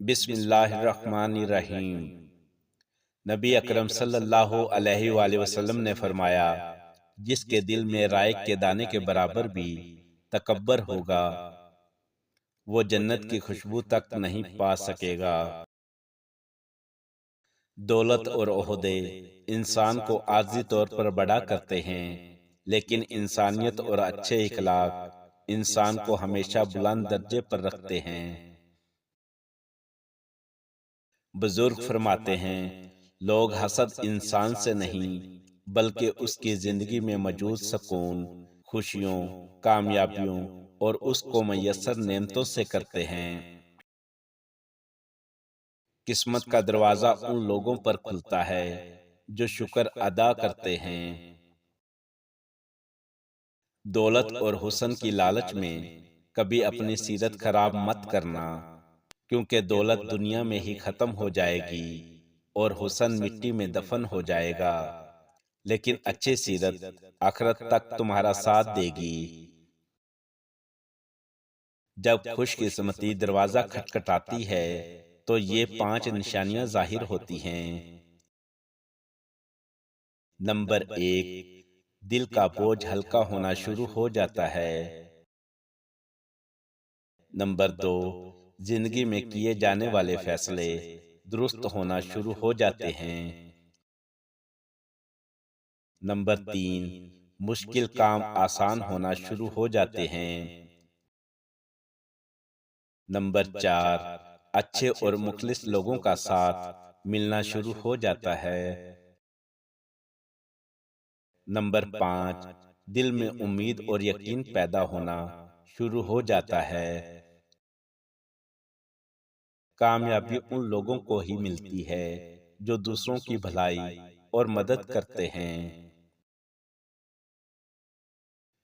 بسم اللہ الرحمن الرحیم۔ نبی اکرم صلی اللہ علیہ وآلہ وسلم نے فرمایا، جس کے دل میں رائے کے دانے کے برابر بھی تکبر ہوگا وہ جنت کی خوشبو تک نہیں پا سکے گا۔ دولت اور عہدے انسان کو عارضی طور پر بڑا کرتے ہیں، لیکن انسانیت اور اچھے اخلاق انسان کو ہمیشہ بلند درجے پر رکھتے ہیں۔ بزرگ فرماتے ہیں، لوگ حسد انسان سے نہیں بلکہ اس کی زندگی میں موجود سکون، خوشیوں، کامیابیوں اور اس کو میسر نعمتوں سے کرتے ہیں۔ قسمت کا دروازہ ان لوگوں پر کھلتا ہے جو شکر ادا کرتے ہیں۔ دولت اور حسن کی لالچ میں کبھی اپنی سیرت خراب مت کرنا، کیونکہ دولت دنیا میں ہی ختم ہو جائے گی اور حسن مٹی میں دفن ہو جائے گا، لیکن اچھی سیرت آخرت تک تمہارا ساتھ دے گی۔ جب خوش قسمتی دروازہ کھٹکھٹاتی ہے تو یہ 5 نشانیاں ظاہر ہوتی ہیں۔ نمبر 1، دل کا بوجھ ہلکا ہونا شروع ہو جاتا ہے۔ نمبر 2، زندگی میں کیے جانے والے فیصلے درست ہونا شروع ہو جاتے ہیں۔ نمبر 3، مشکل کام آسان ہونا شروع ہو جاتے ہیں۔ نمبر 4، اچھے اور مخلص لوگوں کا ساتھ ملنا شروع ہو جاتا ہے۔ نمبر 5، دل میں امید اور یقین پیدا ہونا شروع ہو جاتا ہے۔ کامیابی ان لوگوں کو ہی ملتی ہے جو دوسروں کی بھلائی اور مدد کرتے ہیں۔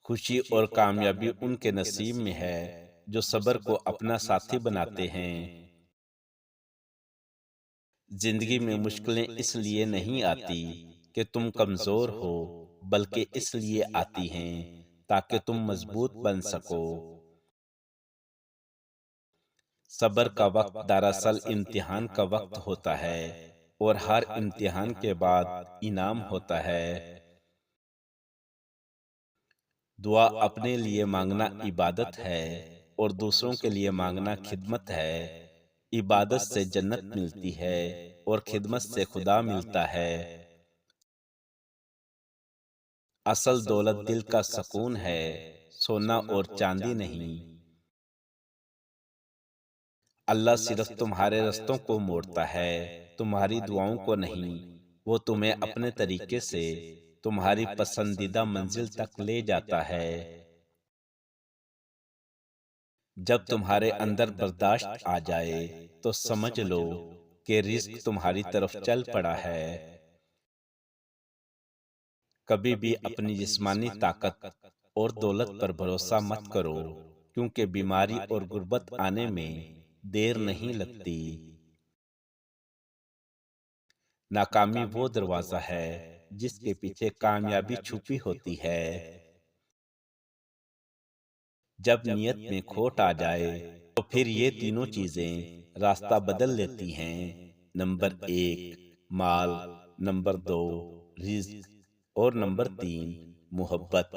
خوشی اور کامیابی ان کے نصیب میں ہے جو صبر کو اپنا ساتھی بناتے ہیں۔ زندگی میں مشکلیں اس لیے نہیں آتی کہ تم کمزور ہو، بلکہ اس لیے آتی ہیں تاکہ تم مضبوط بن سکو۔ صبر کا وقت دراصل امتحان کا وقت ہوتا ہے، اور ہر امتحان کے بعد انعام ہوتا ہے۔ دعا اپنے لیے مانگنا عبادت ہے اور دوسروں کے لیے مانگنا خدمت ہے۔ عبادت سے جنت ملتی ہے اور خدمت سے خدا ملتا ہے۔ اصل دولت دل کا سکون ہے، سونا اور چاندی نہیں۔ اللہ صرف تمہارے رستوں کو موڑتا ہے، تمہاری دعاؤں کو نہیں۔ وہ تمہیں اپنے طریقے سے تمہاری پسندیدہ منزل تک لے جاتا ہے۔ جب تمہارے اندر برداشت آ جائے تو سمجھ لو کہ رزق تمہاری طرف چل پڑا ہے۔ کبھی بھی اپنی جسمانی طاقت اور دولت پر بھروسہ مت کرو، کیونکہ بیماری اور غربت آنے میں دیر نہیں لگتی۔ ناکامی وہ دروازہ ہے جس کے پیچھے کامیابی چھپی ہوتی ہے۔ جب نیت میں کھوٹ آ جائے تو پھر یہ تینوں چیزیں راستہ بدل لیتی ہیں۔ نمبر 1، مال۔ نمبر 2، رزق۔ اور نمبر 3، محبت۔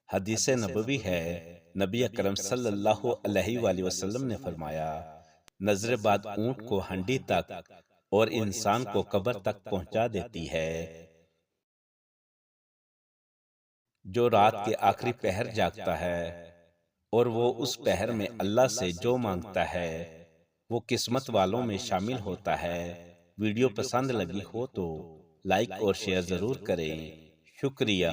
حدیث نبوی ہے، نبی اکرم صلی اللہ علیہ وآلہ وسلم نے فرمایا، نظر باد اونٹ کو ہنڈی تک اور انسان کو قبر تک پہنچا دیتی ہے۔ جو رات کے آخری پہر جاگتا ہے اور وہ اس پہر میں اللہ سے جو مانگتا ہے وہ قسمت والوں میں شامل ہوتا ہے۔ ویڈیو پسند لگی ہو تو لائک اور شیئر ضرور کریں۔ شکریہ۔